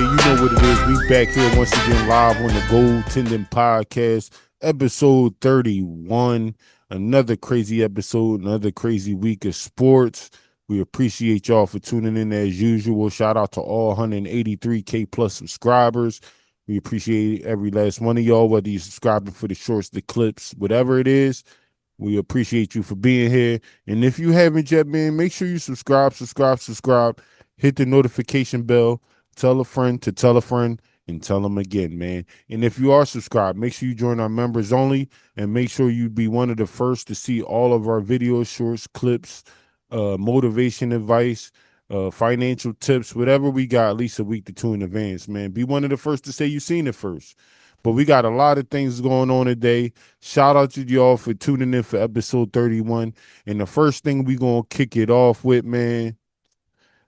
You know what it is. We back here once again live on the Goaltending Podcast, episode 31. Another crazy episode, another crazy week of sports. We appreciate y'all for tuning in as usual. Shout out to all 183K plus subscribers. We appreciate every last one of y'all, whether you're subscribing for the shorts, the clips, whatever it is. We appreciate you for being here. And if you haven't yet, man, make sure you subscribe. Hit the notification bell. Tell a friend to tell a friend and tell them again, man. And if you are subscribed, make sure you join our members only and make sure you be one of the first to see all of our videos, shorts, clips, motivation advice, financial tips, whatever we got at least a week to two in advance, man. Be one of the first to say you seen it first. But we got a lot of things going on today. Shout out to y'all for tuning in for episode 31. And the first thing we going to kick it off with, man,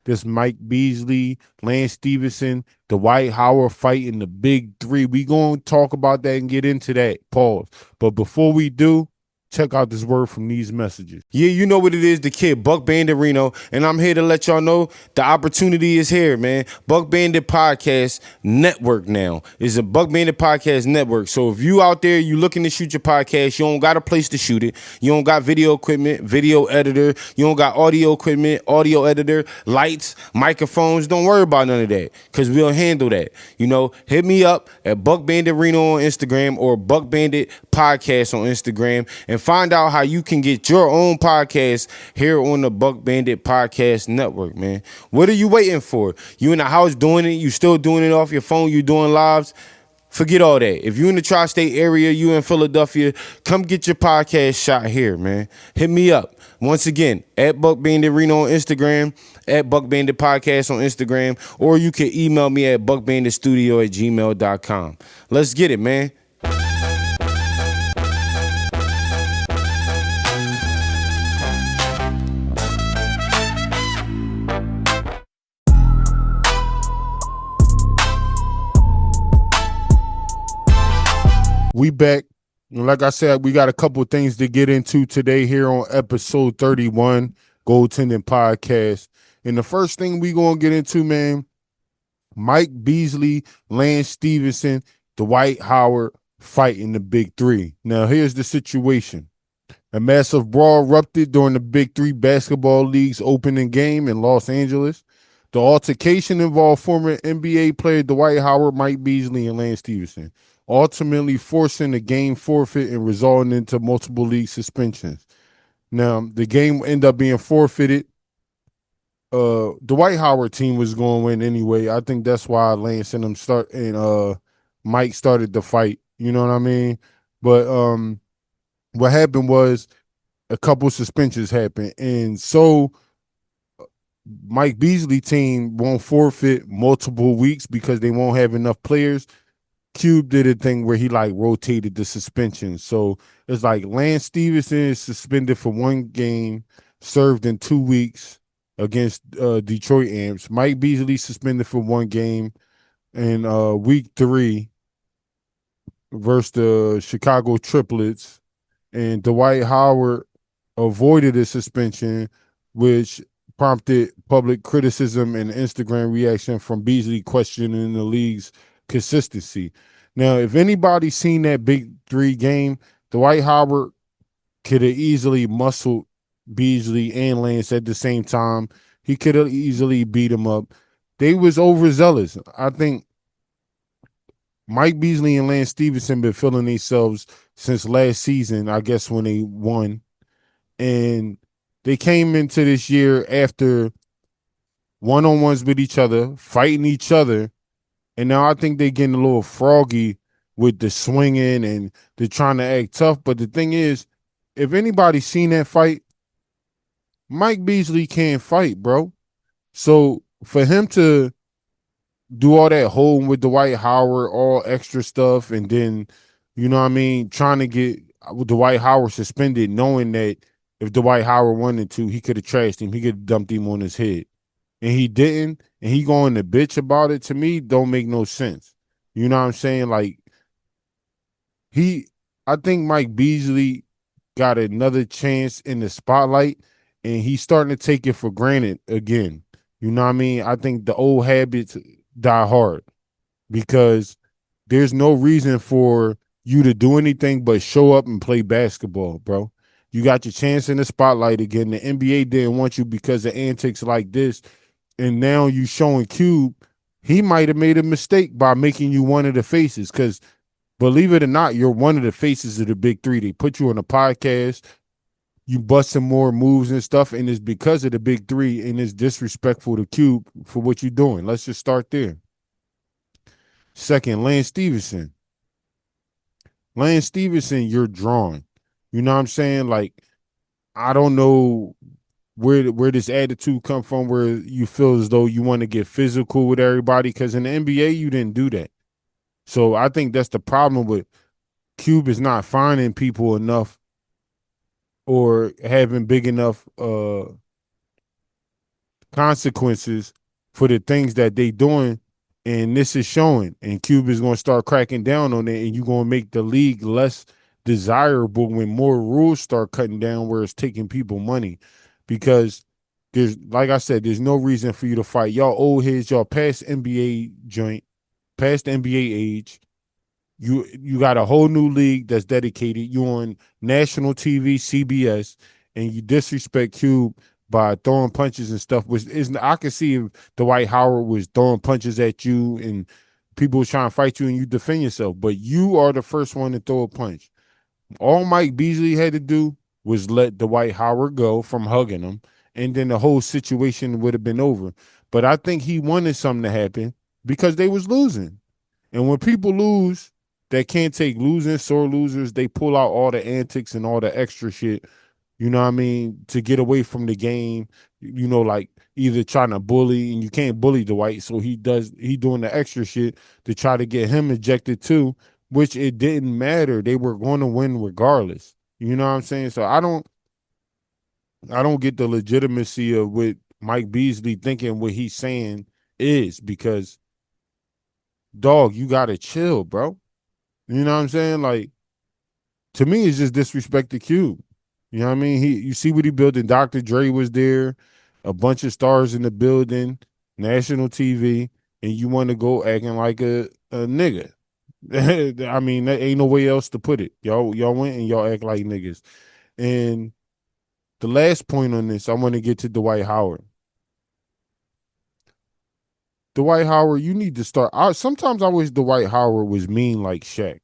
this Mike Beasley, Lance Stevenson, Dwight Howard fight in the big three. We going to talk about that and get into that. Pause. But before we do, check out this word from these messages. Yeah, you know what it is, the kid, BuckBanditReno, and I'm here to let y'all know the opportunity is here, man. Buck Bandit Podcast Network now is a Buck Bandit Podcast Network. So if you out there, you looking to shoot your podcast, you don't got a place to shoot it. You don't got video equipment, video editor. You don't got audio equipment, audio editor, lights, microphones. Don't worry about none of that because we'll handle that. You know, hit me up at BuckBanditReno on Instagram or Buck Bandit Podcast on Instagram and find out how you can get your own podcast here on the Buck Bandit Podcast Network, man. What are you waiting for? You in the house doing it? You still doing it off your phone? You doing lives? Forget all that. If you in the tri-state area, you in Philadelphia, come get your podcast shot here, man. Hit me up. Once again, at BuckBanditReno on Instagram, at Buck Bandit Podcast on Instagram, or you can email me at buckbanditstudio@gmail.com. Let's get it, man. We back. Like I said, we got a couple of things to get into today here on episode 31, Goaltending Podcast. And the first thing we going to get into, man, Mike Beasley, Lance Stevenson, Dwight Howard fighting the big three. Now, here's the situation. A massive brawl erupted during the Big Three Basketball League's opening game in Los Angeles. The altercation involved former NBA player Dwight Howard, Mike Beasley, and Lance Stevenson, ultimately forcing the game forfeit and resulting into multiple league suspensions. Now, the game ended up being forfeited. The Dwight Howard team was going to win anyway. I think that's why Lance and Mike started the fight. You know what I mean? But what happened was a couple suspensions happened. And so Mike Beasley team won't forfeit multiple weeks because they won't have enough players. Cube did a thing where he rotated the suspension. So it's like Lance Stevenson is suspended for one game, served in 2 weeks against Detroit Amps. Mike Beasley suspended for one game in week 3 versus the Chicago Triplets. And Dwight Howard avoided a suspension, which prompted public criticism and Instagram reaction from Beasley questioning the league's consistency. Now, if anybody's seen that Big Three game, Dwight Howard could have easily muscled Beasley and Lance at the same time. He could have easily beat him up. They was overzealous. I think Mike Beasley and Lance Stevenson been feeling themselves since last season, I guess, when they won. And they came into this year after one-on-ones with each other, fighting each other. And now I think they're getting a little froggy with the swinging and they're trying to act tough. But the thing is, if anybody's seen that fight, Mike Beasley can't fight, bro. So for him to do all that holding with Dwight Howard, all extra stuff, and then, you know what I mean, trying to get Dwight Howard suspended, knowing that if Dwight Howard wanted to, he could have trashed him. He could have dumped him on his head. And he didn't, and he going to bitch about it, to me, don't make no sense. You know what I'm saying? I think Mike Beasley got another chance in the spotlight, and he's starting to take it for granted again. You know what I mean? I think the old habits die hard because there's no reason for you to do anything but show up and play basketball, bro. You got your chance in the spotlight again. The NBA didn't want you because of antics like this, and now you showing Cube. He might have made a mistake by making you one of the faces because believe it or not, you're one of the faces of the big three. They put you on a podcast, you bust some more moves and stuff, and it's because of the big three, and it's disrespectful to Cube for what you're doing. Let's just start there. Second, Lance Stevenson. Lance Stevenson, you're drawing. You know what I'm saying? Like, I don't know where this attitude come from where you feel as though you want to get physical with everybody because in the NBA, you didn't do that. So I think that's the problem with Cube is not finding people enough or having big enough consequences for the things that they doing, and this is showing. And Cube is going to start cracking down on it, and you're going to make the league less desirable when more rules start cutting down where it's taking people money, because there's, like I said, there's no reason for you to fight. Y'all old heads, y'all past NBA joint, past the NBA age. You got a whole new league that's dedicated. You on national TV, CBS, and you disrespect Cube by throwing punches and stuff. Which is, I can see if Dwight Howard was throwing punches at you and people was trying to fight you and you defend yourself, but you are the first one to throw a punch. All Mike Beasley had to do was let Dwight Howard go from hugging him, and then the whole situation would have been over. But I think he wanted something to happen because they was losing. And when people lose, that can't take losing, sore losers, they pull out all the antics and all the extra shit, you know what I mean, to get away from the game, like either trying to bully, and you can't bully Dwight, so he doing the extra shit to try to get him ejected too, which it didn't matter. They were going to win regardless. You know what I'm saying? So I don't get the legitimacy of what Mike Beasley thinking what he's saying is, because dog, you gotta chill, bro. You know what I'm saying? Like, to me, it's just disrespect to Cube. You know what I mean? You see what he built, and Dr. Dre was there, a bunch of stars in the building, national TV, and you want to go acting like a nigga. I mean, there ain't no way else to put it. Y'all went and y'all act like niggas. And the last point on this, I want to get to Dwight Howard. Dwight Howard, you need to start. Sometimes I wish Dwight Howard was mean like Shaq,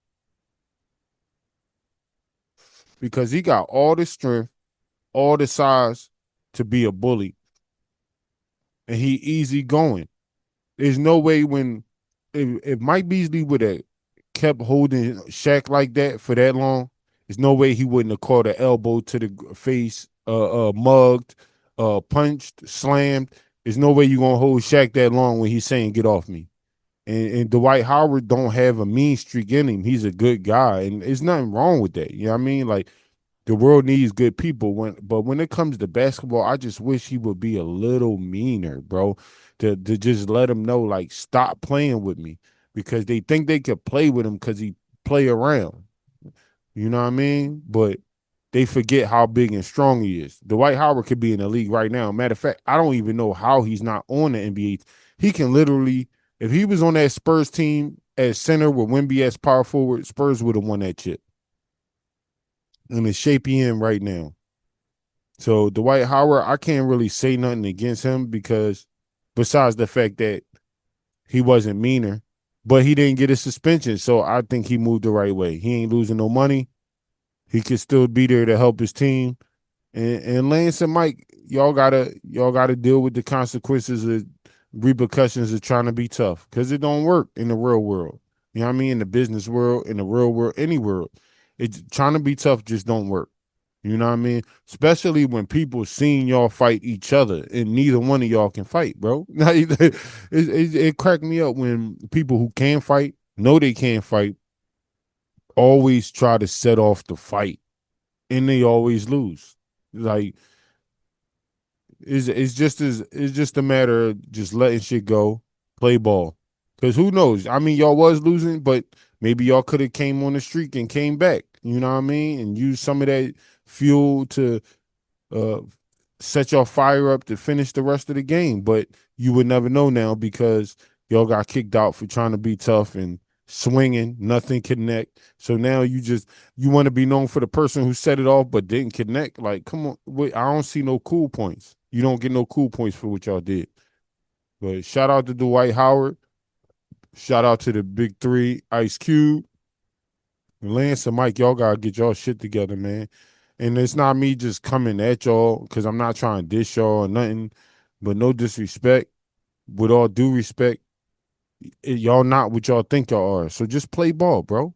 because he got all the strength, all the size to be a bully, and he easy going. There's no way if Mike Beasley would have kept holding Shaq like that for that long, there's no way he wouldn't have caught an elbow to the face, mugged, punched, slammed. There's no way you're gonna hold Shaq that long when he's saying "get off me." And Dwight Howard don't have a mean streak in him. He's a good guy, and there's nothing wrong with that. You know what I mean? Like, the world needs good people. But when it comes to basketball, I just wish he would be a little meaner, bro. To just let him know, like, stop playing with me, because they think they could play with him because he play around. You know what I mean? But they forget how big and strong he is. Dwight Howard could be in the league right now. Matter of fact, I don't even know how he's not on the NBA. He can literally, if he was on that Spurs team as center with Wemby as power forward, Spurs would have won that chip. In the shape he in right now. So Dwight Howard, I can't really say nothing against him, because besides the fact that he wasn't meaner, but he didn't get a suspension. So I think he moved the right way. He ain't losing no money. He could still be there to help his team. And Lance and Mike, y'all gotta deal with the consequences of repercussions of trying to be tough, because it don't work in the real world. You know what I mean? In the business world, in the real world, any world. It's trying to be tough just don't work. You know what I mean? Especially when people seeing y'all fight each other and neither one of y'all can fight, bro. It cracked me up when people who can fight, know they can't fight, always try to set off the fight, and they always lose. Like, it's just a matter of just letting shit go, play ball. Because who knows? I mean, y'all was losing, but maybe y'all could have came on the streak and came back. You know what I mean? And used some of that fuel to uh, set your fire up to finish the rest of the game. But you would never know now, because Y'all got kicked out for trying to be tough and swinging, nothing connect. So now you want to be known for the person who set it off but didn't connect. Like, come on, wait, I don't see no cool points. You don't get no cool points for what y'all did. But shout out to Dwight Howard. Shout out to the big three, Ice Cube, Lance and Mike. Y'all gotta get y'all shit together, man. And it's not me just coming at y'all because I'm not trying to dish y'all or nothing, but no disrespect. With all due respect, y'all not what y'all think y'all are. So just play ball, bro.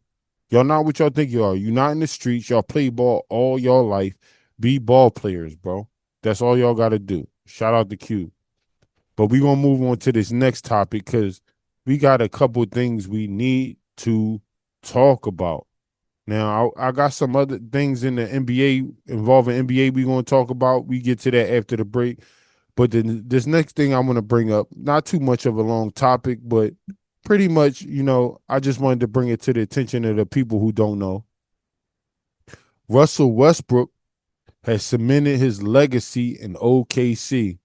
Y'all not what y'all think you are. You're not in the streets. Y'all play ball all y'all life. Be ball players, bro. That's all y'all got to do. Shout out to Q. But we going to move on to this next topic because we got a couple things we need to talk about. Now, I got some other things in the NBA, involving NBA we going to talk about. We get to that after the break. But then this next thing I want to bring up, not too much of a long topic, but pretty much, I just wanted to bring it to the attention of the people who don't know. Russell Westbrook has cemented his legacy in OKC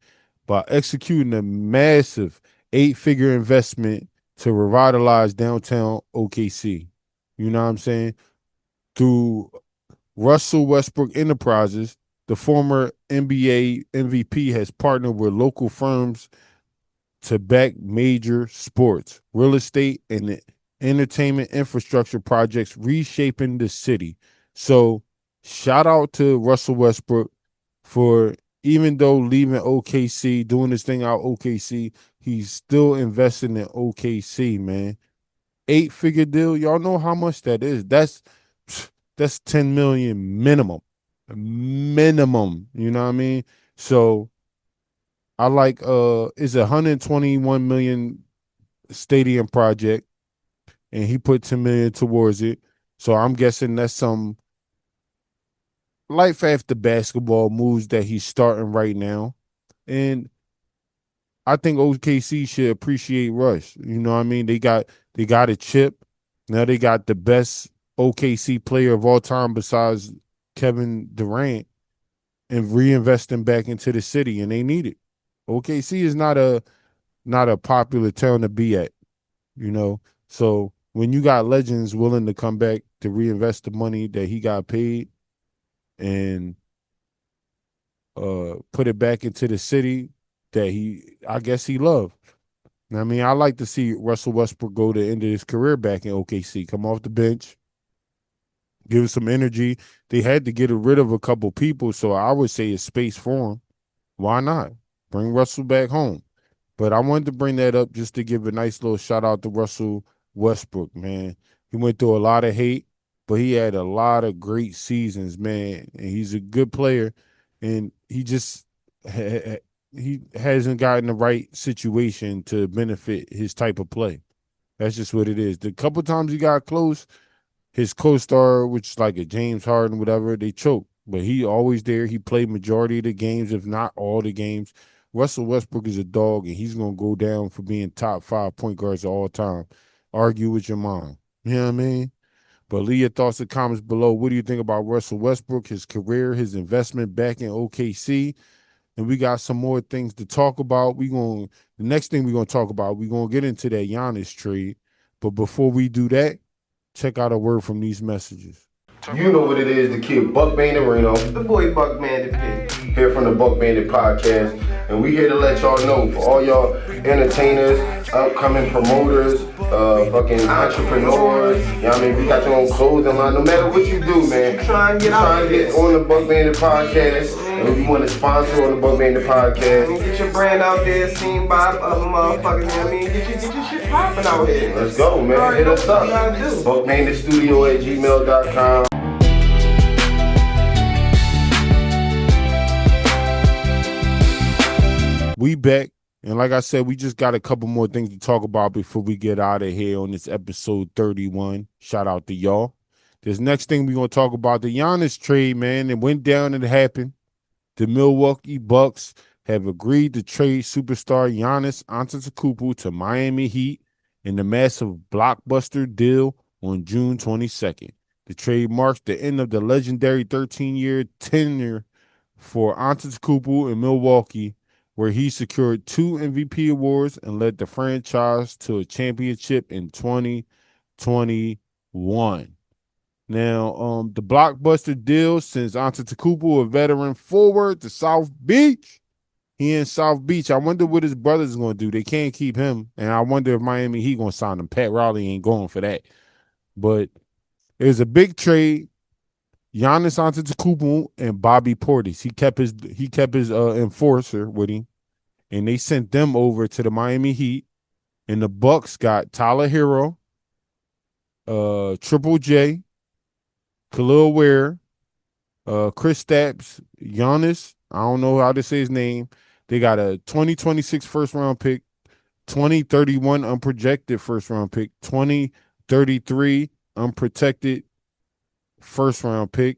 by executing a massive 8-figure investment to revitalize downtown OKC. You know what I'm saying? Through Russell Westbrook Enterprises, the former NBA MVP has partnered with local firms to back major sports, real estate, and entertainment infrastructure projects reshaping the city. So shout out to Russell Westbrook for, even though leaving OKC, doing this thing out OKC, he's still investing in OKC, man. 8-figure deal. Y'all know how much that is. That's 10 million minimum. Minimum. You know what I mean? So I like it's a 121 million stadium project, and he put 10 million towards it. So I'm guessing that's some life after basketball moves that he's starting right now. And I think OKC should appreciate Rush. You know what I mean? They got a chip. Now they got the best OKC player of all time besides Kevin Durant, and reinvesting back into the city, and they need it. OKC is not a popular town to be at, So when you got legends willing to come back to reinvest the money that he got paid and put it back into the city that I guess he loved. I mean, I like to see Russell Westbrook go to the end of his career back in OKC, come off the bench, give it some energy. They had to get rid of a couple people, so I would say it's space for him. Why not? Bring Russell back home. But I wanted to bring that up just to give a nice little shout out to Russell Westbrook, man. He went through a lot of hate, but he had a lot of great seasons, man. And he's a good player, and he just he hasn't gotten the right situation to benefit his type of play. That's just what it is. The couple times he got close, his co-star, which is like a James Harden, whatever, they choked. But he always there. He played majority of the games, if not all the games. Russell Westbrook is a dog, and he's going to go down for being top 5 point guards of all time. Argue with your mom. You know what I mean? But leave your thoughts and comments below. What do you think about Russell Westbrook, his career, his investment back in OKC? And we got some more things to talk about. The next thing we're going to talk about, we're going to get into that Giannis trade. But before we do that, check out a word from these messages. You know what it is, the kid BuckBanditReno, the boy BuckBandit here from the Buck Bandit Podcast, and we here to let y'all know, for all y'all entertainers, upcoming promoters, fucking entrepreneurs, you know what I mean, we got your own clothing line, no matter what you do, man, try and get on the Buck Bandit Podcast, and if you want to sponsor on the Buck Bandit Podcast, get your brand out there, seen by other motherfuckers, you know what I mean, get your shit popping out here. Let's go, man, hit us up, BuckBanditStudio@gmail.com. We back, and like I said, we just got a couple more things to talk about before we get out of here on this episode 31. Shout out to y'all. This next thing we're going to talk about, the Giannis trade, man. It went down and it happened. The Milwaukee Bucks have agreed to trade superstar Giannis Antetokounmpo to Miami Heat in the massive blockbuster deal on June 22nd. The trade marks the end of the legendary 13-year tenure for Antetokounmpo in Milwaukee, where he secured 2 MVP awards and led the franchise to a championship in 2021. Now, the blockbuster deal sends Antetokounmpo, a veteran forward, to South Beach. He in South Beach. I wonder what his brother's going to do. They can't keep him, and I wonder if Miami Heat going to sign him. Pat Riley ain't going for that. But it was a big trade. Giannis Antetokounmpo and Bobby Portis. He kept his enforcer with him, and they sent them over to the Miami Heat. And the Bucks got Tyler Hero, Triple J, Khalil Ware, Chris Stapps, Giannis. I don't know how to say his name. They got a 2026 first round pick, 2031 unprojected first round pick, 2033 unprotected first round pick,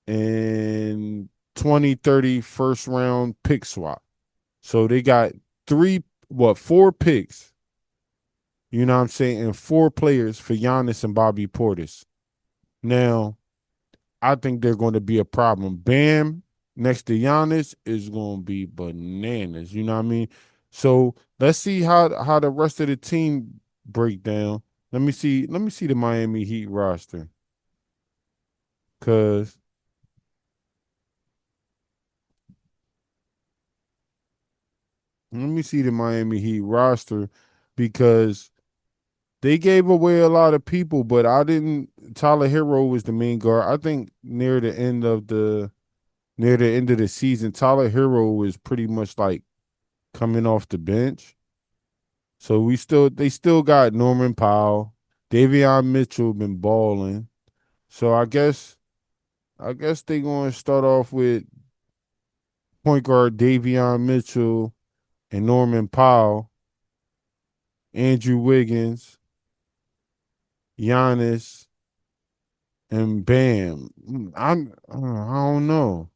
and 2030 first round pick swap. So they got 4 picks, you know what I'm saying, and 4 players for Giannis and Bobby Portis. Now, I think they're going to be a problem. Bam next to Giannis is going to be bananas, you know what I mean? So let's see how the rest of the team break down. Let me see the Miami Heat roster. Cause let me see the Miami Heat roster, because they gave away a lot of people, but I didn't. Tyler Hero was the main guard. I think near the end of the season, Tyler Hero was pretty much like coming off the bench. So they still got Norman Powell, Davion Mitchell been balling. So I guess they going to start off with point guard Davion Mitchell and Norman Powell, Andrew Wiggins, Giannis, and Bam. I don't know.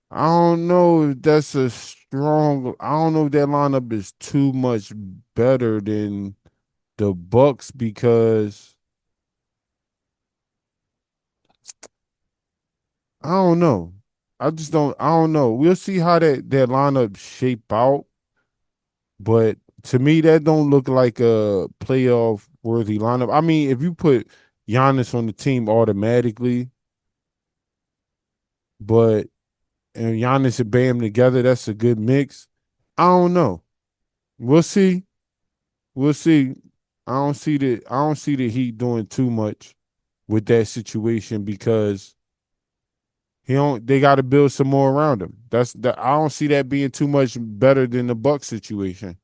I don't know if that's a strong. I don't know if that lineup is too much better than the Bucks, because I don't know. I don't know. We'll see how that lineup shape out. But to me, that don't look like a playoff worthy lineup. I mean, if you put Giannis on the team automatically, and Giannis and Bam together, that's a good mix. I don't know. We'll see. We'll see. I don't see the Heat doing too much with that situation, because they got to build some more around him. I don't see that being too much better than the Bucks situation.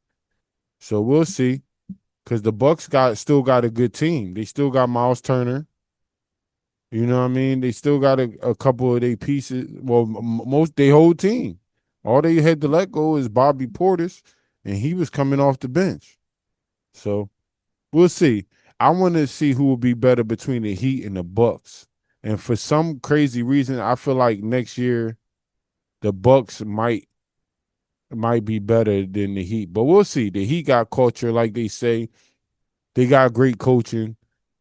So we'll see, because the Bucks still got a good team. They still got Miles Turner. You know what I mean? They still got a couple of their pieces. Well, most their whole team. All they had to let go is Bobby Portis, and he was coming off the bench. So we'll see. I want to see who will be better between the Heat and the Bucks. And for some crazy reason, I feel like next year the Bucks might be better than the Heat. But we'll see. The Heat got culture, like they say. They got great coaching.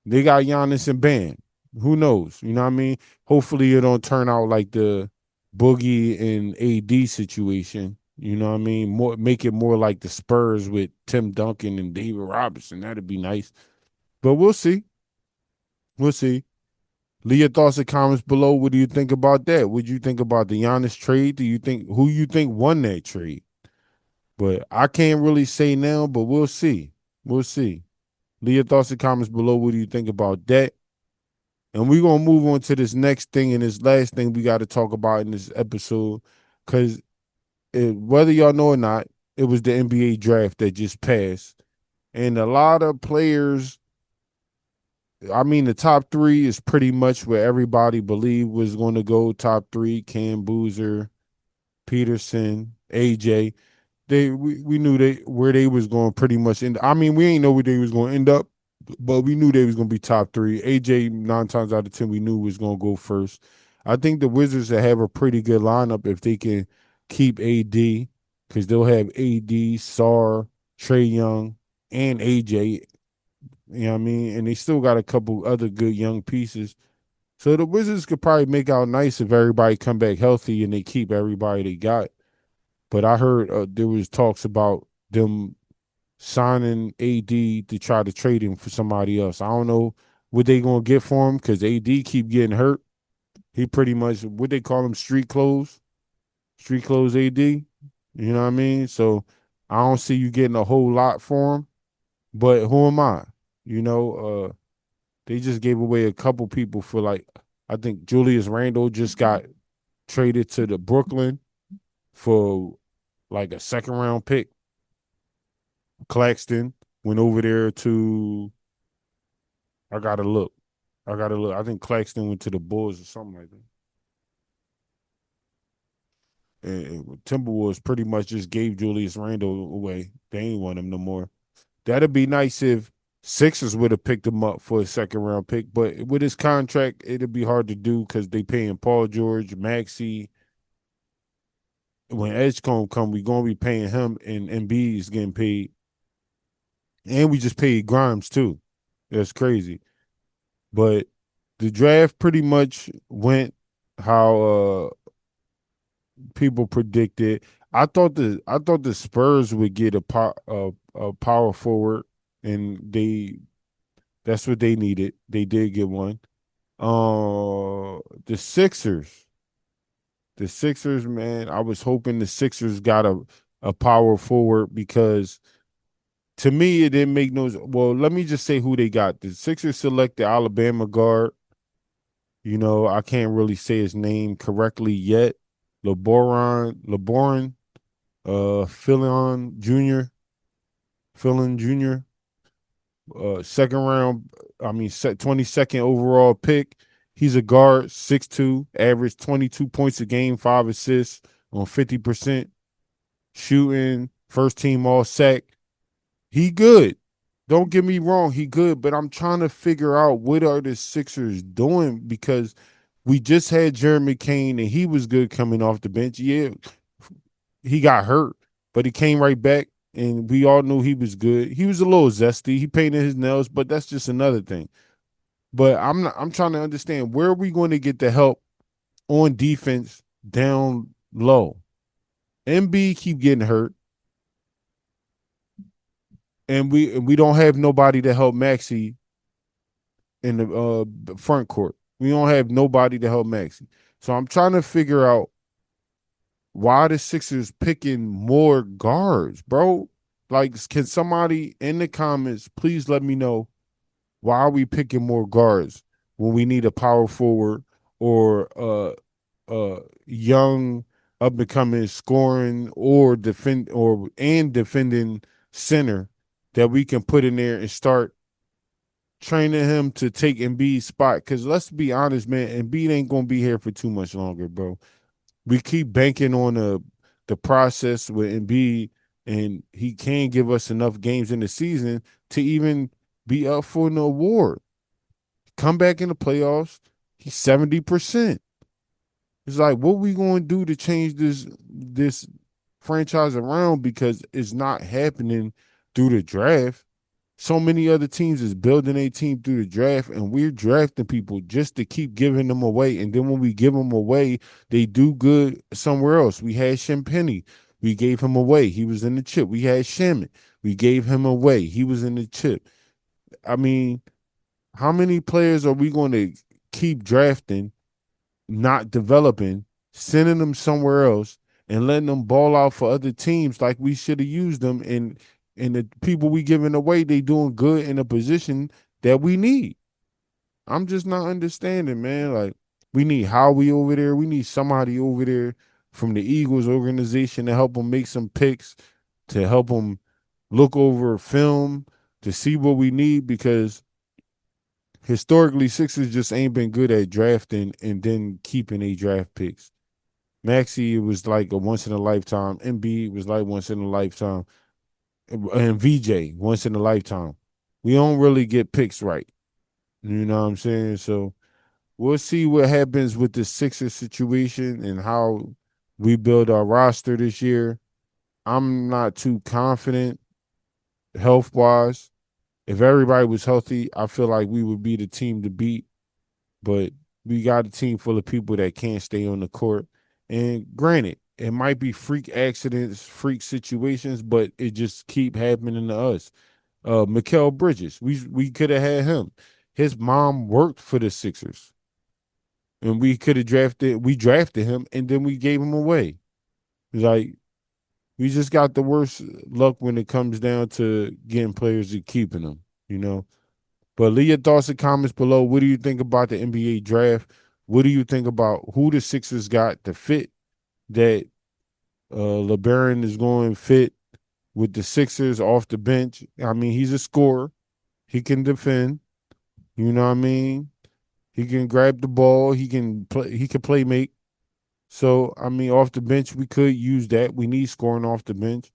They got Giannis and Bam. Who knows? You know what I mean? Hopefully it don't turn out like the Boogie and AD situation. You know what I mean? Make it more like the Spurs with Tim Duncan and David Robinson. That'd be nice. But we'll see. We'll see. Leave your thoughts and comments below. What do you think about that? What do you think about the Giannis trade? Who you think won that trade? But I can't really say now, but we'll see. We'll see. Leave your thoughts and comments below. What do you think about that? And we're going to move on to this next thing and this last thing we got to talk about in this episode, because whether y'all know or not, it was the NBA draft that just passed. And a lot of players, I mean, the top 3 is pretty much where everybody believed was going to go. Top 3, Cam, Boozer, Peterson, AJ. We knew where they was going pretty much. I mean, we ain't know where they was going to end up, but we knew they was going to be top 3. AJ, 9 times out of 10, we knew was going to go first. I think the Wizards will have a pretty good lineup if they can keep AD, because they'll have AD, Sar, Trae Young, and AJ. You know what I mean? And they still got a couple other good young pieces. So the Wizards could probably make out nice if everybody come back healthy and they keep everybody they got. But I heard there was talks about them signing AD to try to trade him for somebody else. I don't know what they gonna get for him because AD keep getting hurt. He pretty much what they call him street clothes AD. You know what I mean? So I don't see you getting a whole lot for him. But who am I? You know, they just gave away a couple people for like I think Julius Randle just got traded to the Brooklyn for like a second round pick. Claxton went over there to I gotta look. I think Claxton went to the Bulls or something like that. And Timberwolves pretty much just gave Julius Randle away. They ain't want him no more. That'd be nice if Sixers would have picked him up for a second round pick, but with his contract, it'd be hard to do because they paying Paul George, Maxey. When Edgecombe come, we gonna be paying him, and Embiid is getting paid, and we just paid Grimes too. That's crazy. But the draft pretty much went how people predicted. I thought the Spurs would get a power forward, and that's what they needed. They did get one. The Sixers. The Sixers, man, I was hoping the Sixers got a power forward because to me it didn't make no. Well, let me just say who they got. The Sixers selected Alabama guard. You know, I can't really say his name correctly yet. LeBoran, Philon Jr. Second round, 22nd overall pick. He's a guard, 6'2", average 22 points a game, 5 assists on 50% shooting, first team all sack. He good. Don't get me wrong, he good, but I'm trying to figure out what are the Sixers doing because we just had Jeremy Kane and he was good coming off the bench. Yeah, he got hurt, but he came right back and we all knew he was good. He was a little zesty. He painted his nails, but that's just another thing. But I'm trying to understand where are we going to get the help on defense down low. MB keep getting hurt. And we don't have nobody to help Maxey in the front court. We don't have nobody to help Maxey. So I'm trying to figure out why the Sixers picking more guards, bro. Like, can somebody in the comments please let me know why are we picking more guards when we need a power forward or young up and coming scoring or defending center that we can put in there and start training him to take Embiid's spot. Because let's be honest, man, Embiid ain't gonna be here for too much longer, bro. We keep banking on the process with Embiid, and he can't give us enough games in the season to even be up for an award. Come back in the playoffs, he's 70%. It's like, what we going to do to change this franchise around because it's not happening through the draft. So many other teams is building a team through the draft, and we're drafting people just to keep giving them away. And then when we give them away, they do good somewhere else. We had Shampenny. We gave him away. He was in the chip. We had Shaman. We gave him away. He was in the chip. I mean, how many players are we going to keep drafting, not developing, sending them somewhere else, and letting them ball out for other teams like we should have used them? And the people we giving away, they doing good in a position that we need. I'm just not understanding, man. Like, we need Howie over there. We need somebody over there from the Eagles organization to help them make some picks, to help them look over film, to see what we need, because historically, Sixers just ain't been good at drafting and then keeping a draft picks. Maxey was like a once in a lifetime. Embiid was like once in a lifetime. And VJ once in a lifetime. We don't really get picks right. You know what I'm saying? So we'll see what happens with the Sixers situation and how we build our roster this year. I'm not too confident health-wise. If everybody was healthy, I feel like we would be the team to beat. But we got a team full of people that can't stay on the court. And granted, it might be freak accidents, freak situations, but it just keep happening to us. Mikal Bridges, we could have had him. His mom worked for the Sixers, and we drafted him, and then we gave him away. Like, we just got the worst luck when it comes down to getting players and keeping them, you know. But leave your thoughts and comments below. What do you think about the NBA draft? What do you think about who the Sixers got to fit that LeBaron is going fit with the Sixers off the bench? I mean, he's a scorer. He can defend. You know what I mean? He can grab the ball. He can play make. So, I mean, off the bench, we could use that. We need scoring off the bench.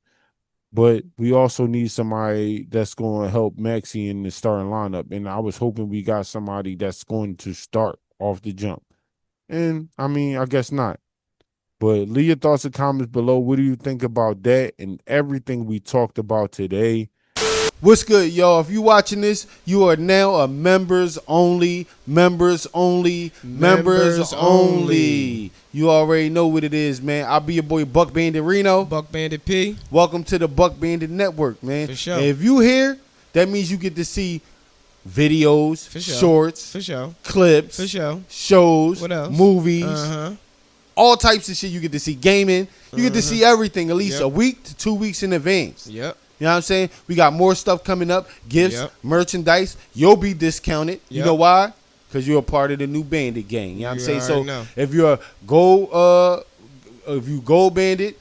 But we also need somebody that's going to help Maxey in the starting lineup. And I was hoping we got somebody that's going to start off the jump. And, I mean, I guess not. But leave your thoughts and comments below. What do you think about that and everything we talked about today? What's good, y'all? If you watching this, you are now a members only. You already know what it is, man. I'll be your boy BuckBanditReno. Buck Bandit P. Welcome to the Buck Bandit Network, man. For sure. And if you here, that means you get to see videos, For sure. shorts, For sure. clips, For sure. shows, What else? movies, all Uh-huh. types of shit. You get to see gaming. You get to see everything at least Yep. a week to 2 weeks in advance. Yep. You know what I'm saying? We got more stuff coming up, gifts, Yep. merchandise. You'll be discounted. You Yep. know why? Because you're a part of the new Bandit gang. You know what I'm You saying? So already know. if you're a gold, gold bandit,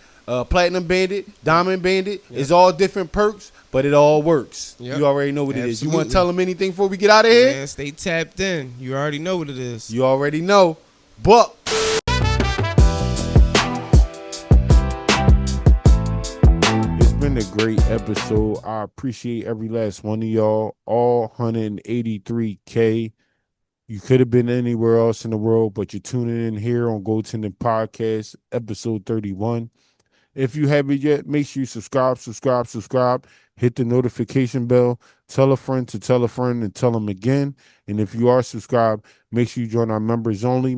platinum bandit, diamond bandit, it's all different perks, but it all works. Yep. You already know what it is. You want to Absolutely. tell them anything before we get out of here? Man, stay tapped in. You already know what it is. You already know. Buck. Been a great episode. I appreciate every last one of y'all, all 183K. You could have been anywhere else in the world, but you're tuning in here on Goaltending Podcast, episode 31. If you haven't yet, make sure you subscribe. Hit the notification bell. Tell a friend to tell a friend and tell them again. And if you are subscribed, make sure you join our members only.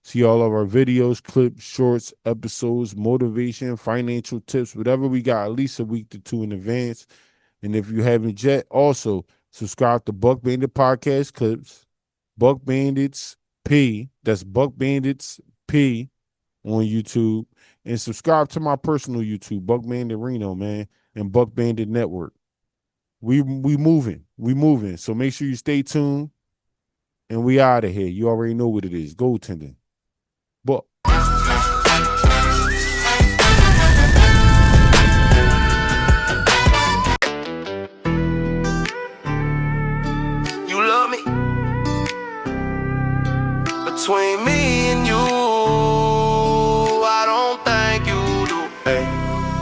See all of our videos, clips, shorts, episodes, motivation, financial tips, whatever we got at least a week to 2 in advance. And if you haven't yet, also subscribe to Buck Bandit Podcast clips, Buck Bandits P. That's Buck Bandits P on YouTube. And subscribe to my personal YouTube, BuckBanditReno, man, and Buck Bandit Network. We moving. So make sure you stay tuned. And we out of here. You already know what it is. Goaltending. Buck. You love me. Between me and you, I don't think you do. Hey.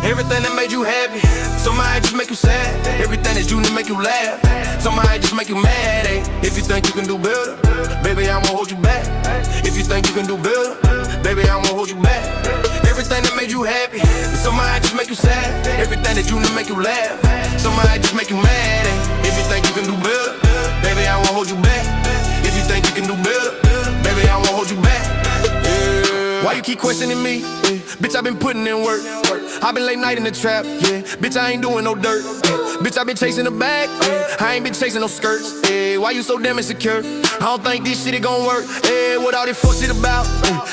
Everything that made you happy, somebody just make you sad. Everything that you do make you laugh, somebody just make you mad. Hey. If you think you can do better, baby, I won't hold you back. If you think you can do better, baby, I won't hold you back. Everything that made you happy, somebody just make you sad. Everything that you do make you laugh, somebody just make you mad. Hey. If you think you can do better, baby, I won't hold you back. If you think you can do better, baby, I won't hold you back. Why you keep questioning me? Bitch, I been putting in work. I been late night in the trap, yeah. Bitch, I ain't doing no dirt. Bitch, I been chasing the bag. I ain't been chasing no skirts. Why you so damn insecure? I don't think this shit gon' work. What all this fuck shit about?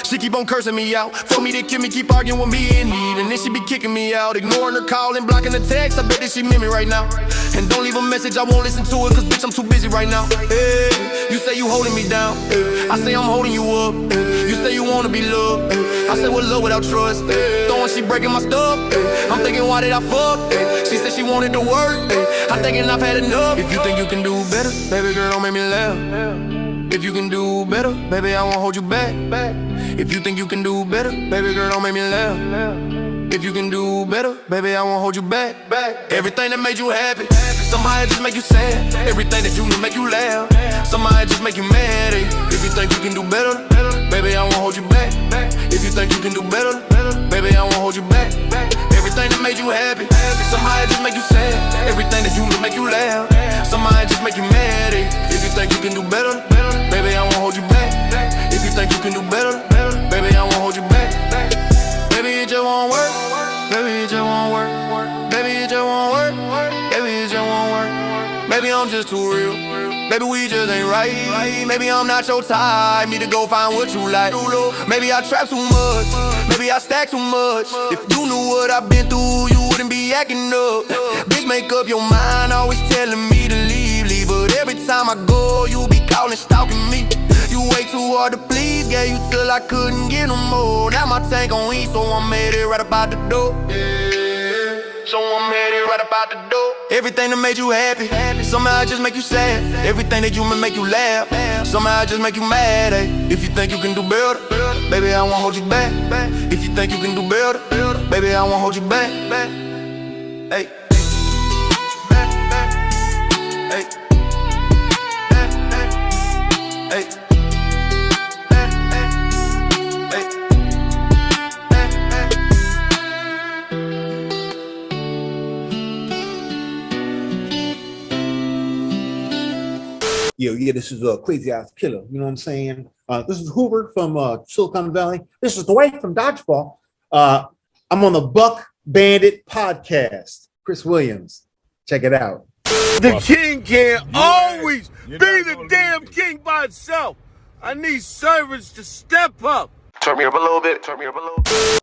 She keep on cursing me out. For me to kill me, keep arguing with me and need. And then she be kicking me out. Ignoring her call and blocking the text. I bet that she meant me right now. And don't leave a message, I won't listen to it. Cause bitch, I'm too busy right now. You say you holding me down. I say I'm holding you up. You say you wanna be loved. I say what love without trust. Throwing she breaking my stuff. I'm thinking why did I fuck? She said she wanted to work. I'm thinking I've had enough. If you think you can do better, baby girl, don't make me laugh. If you can do better, baby, I won't hold you back. If you think you can do better, baby girl, don't make me laugh. If you can do better, baby, I won't hold you back. Everything that made you happy, somebody just make you sad. Everything that you do make you laugh, somebody just make you mad. If you think you can do better, baby, I won't hold you back. If you think you can do better, baby, I won't hold you back. Everything that made you happy, somebody just make you sad. Everything that you do make you laugh, somebody just make you mad. If you think you can do better, baby, I won't hold you back. If you think you can do better, baby, I won't hold you back. Maybe I'm just too real. Maybe we just ain't right. Maybe I'm not your type. Need to go find what you like. Maybe I trap too much. Maybe I stack too much. If you knew what I've been through, you wouldn't be acting up. Bitch, make up your mind. Always telling me to leave. But every time I go, you be calling, stalking me. You way too hard to please. Gave you till I couldn't get no more. Now my tank on E, so I'm headed right about the door. So I'm headed right about the door. Everything that made you happy, somehow I just make you sad. Everything that you make you laugh, somehow I just make you mad. Ay. If you think you can do better, baby, I won't hold you back. If you think you can do better, baby, I won't hold you back. Hey. Hey. Hey. Yeah, this is a Crazy Ass Killer. You know what I'm saying? This is Hoover from Silicon Valley. This is Dwight from Dodgeball. I'm on the Buck Bandit podcast. Chris Williams. Check it out. The king can't always be the damn king by itself. I need servants to step up. Turn me up a little bit.